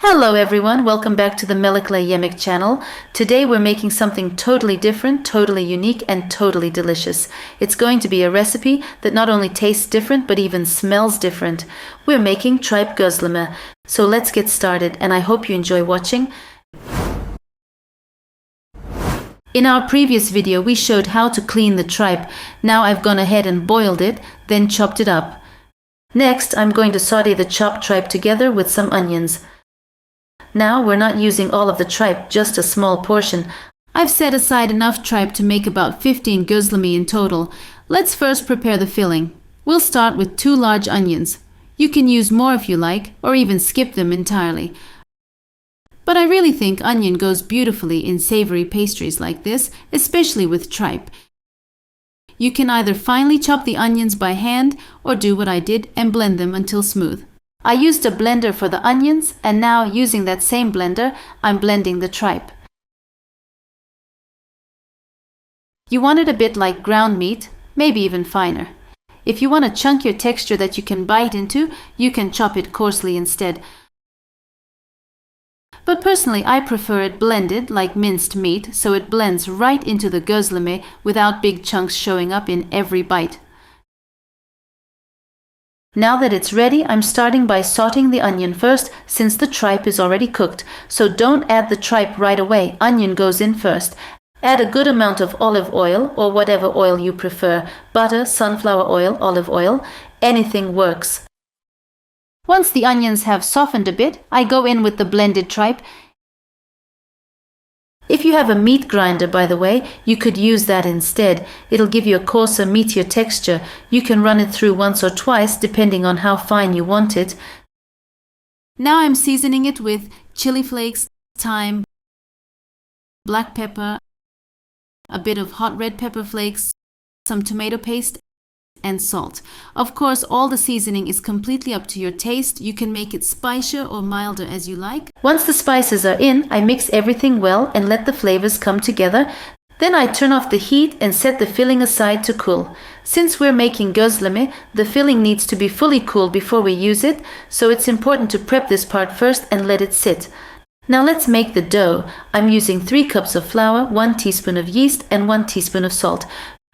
Hello everyone, welcome back to the Melek'le Yemek channel. Today we're making something totally different, totally unique and totally delicious. It's going to be a recipe that not only tastes different but even smells different. We're making Tripe Gözleme. So let's get started and I hope you enjoy watching. In our previous video we showed how to clean the tripe. Now I've gone ahead and boiled it, then chopped it up. Next I'm going to saute the chopped tripe together with some onions. Now we're not using all of the tripe, just a small portion. I've set aside enough tripe to make about 15 gözleme in total. Let's first prepare the filling. We'll start with 2 large onions. You can use more if you like, or even skip them entirely. But I really think onion goes beautifully in savory pastries like this, especially with tripe. You can either finely chop the onions by hand or do what I did and blend them until smooth. I used a blender for the onions and now using that same blender, I'm blending the tripe. You want it a bit like ground meat, maybe even finer. If you want a chunkier texture that you can bite into, you can chop it coarsely instead. But personally, I prefer it blended like minced meat, so it blends right into the gözleme without big chunks showing up in every bite. Now that it's ready, I'm starting by sauteing the onion first since the tripe is already cooked. So don't add the tripe right away, onion goes in first. Add a good amount of olive oil or whatever oil you prefer, butter, sunflower oil, olive oil, anything works. Once the onions have softened a bit, I go in with the blended tripe. If you have a meat grinder, by the way, you could use that instead. It'll give you a coarser, meatier texture. You can run it through once or twice, depending on how fine you want it. Now I'm seasoning it with chili flakes, thyme, black pepper, a bit of hot red pepper flakes, some tomato paste, and salt. Of course, all the seasoning is completely up to your taste. You can make it spicier or milder as you like. Once the spices are in, I mix everything well and let the flavors come together. Then I turn off the heat and set the filling aside to cool. Since we're making gözleme, the filling needs to be fully cool before we use it, so it's important to prep this part first and let it sit. Now let's make the dough. I'm using 3 cups of flour, 1 teaspoon of yeast and 1 teaspoon of salt.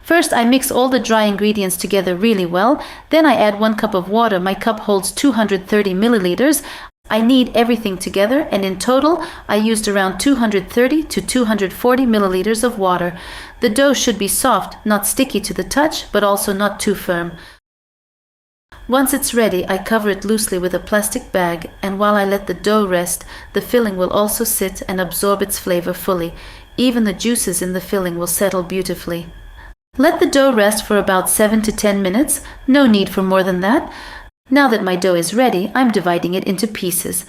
First, I mix all the dry ingredients together really well. Then I add 1 cup of water. My cup holds 230 milliliters. I knead everything together, and in total, I used around 230 to 240 milliliters of water. The dough should be soft, not sticky to the touch, but also not too firm. Once it's ready, I cover it loosely with a plastic bag, and while I let the dough rest, the filling will also sit and absorb its flavor fully. Even the juices in the filling will settle beautifully. Let the dough rest for about 7 to 10 minutes, no need for more than that. Now that my dough is ready, I'm dividing it into pieces.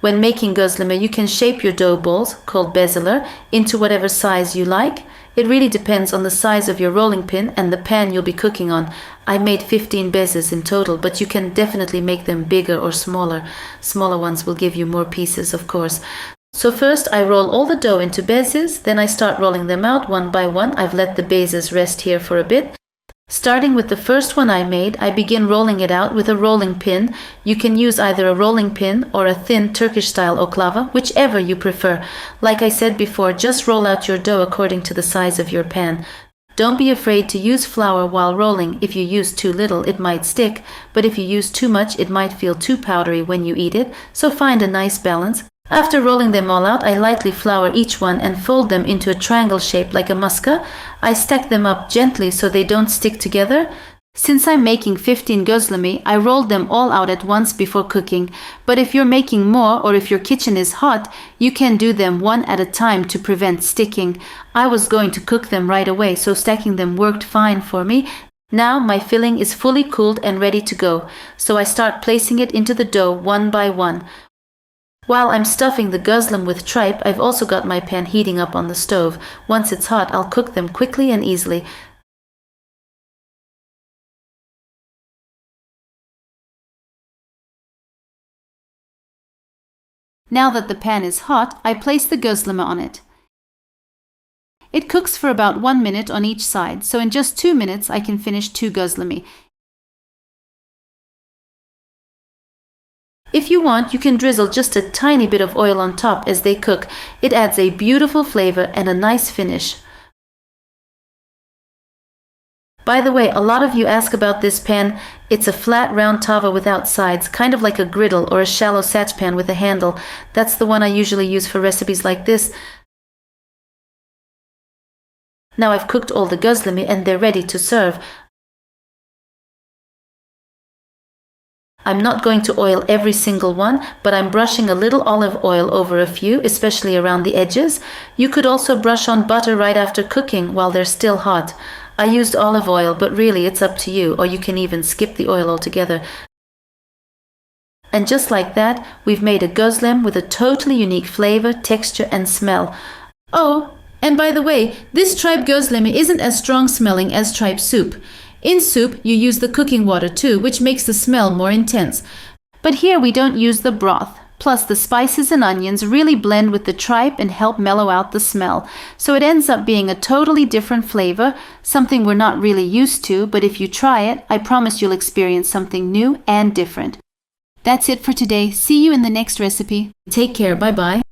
When making gözleme, you can shape your dough balls, called bezeler, into whatever size you like. It really depends on the size of your rolling pin and the pan you'll be cooking on. I made 15 bezes in total, but you can definitely make them bigger or smaller. Smaller ones will give you more pieces, of course. So first I roll all the dough into bezes, then I start rolling them out one by one. I've let the bezes rest here for a bit. Starting with the first one I made, I begin rolling it out with a rolling pin. You can use either a rolling pin or a thin Turkish-style oklava, whichever you prefer. Like I said before, just roll out your dough according to the size of your pan. Don't be afraid to use flour while rolling. If you use too little, it might stick, but if you use too much, it might feel too powdery when you eat it, so find a nice balance. After rolling them all out, I lightly flour each one and fold them into a triangle shape like a muska. I stack them up gently so they don't stick together. Since I'm making 15 gözleme, I rolled them all out at once before cooking. But if you're making more or if your kitchen is hot, you can do them one at a time to prevent sticking. I was going to cook them right away, so stacking them worked fine for me. Now my filling is fully cooled and ready to go, so I start placing it into the dough one by one. While I'm stuffing the gözleme with tripe, I've also got my pan heating up on the stove. Once it's hot, I'll cook them quickly and easily. Now that the pan is hot, I place the gözleme on it. It cooks for about 1 minute on each side, so in just 2 minutes I can finish 2 gözleme. If you want, you can drizzle just a tiny bit of oil on top as they cook. It adds a beautiful flavor and a nice finish. By the way, a lot of you ask about this pan. It's a flat round tava without sides, kind of like a griddle or a shallow satchpan with a handle. That's the one I usually use for recipes like this. Now I've cooked all the gözleme and they're ready to serve. I'm not going to oil every single one, but I'm brushing a little olive oil over a few, especially around the edges. You could also brush on butter right after cooking while they're still hot. I used olive oil, but really it's up to you, or you can even skip the oil altogether. And just like that, we've made a gözlem with a totally unique flavor, texture, and smell. Oh, and by the way, this tripe gözleme isn't as strong smelling as tripe soup. In soup, you use the cooking water too, which makes the smell more intense. But here we don't use the broth. Plus, the spices and onions really blend with the tripe and help mellow out the smell. So it ends up being a totally different flavor, something we're not really used to, but if you try it, I promise you'll experience something new and different. That's it for today. See you in the next recipe. Take care. Bye-bye.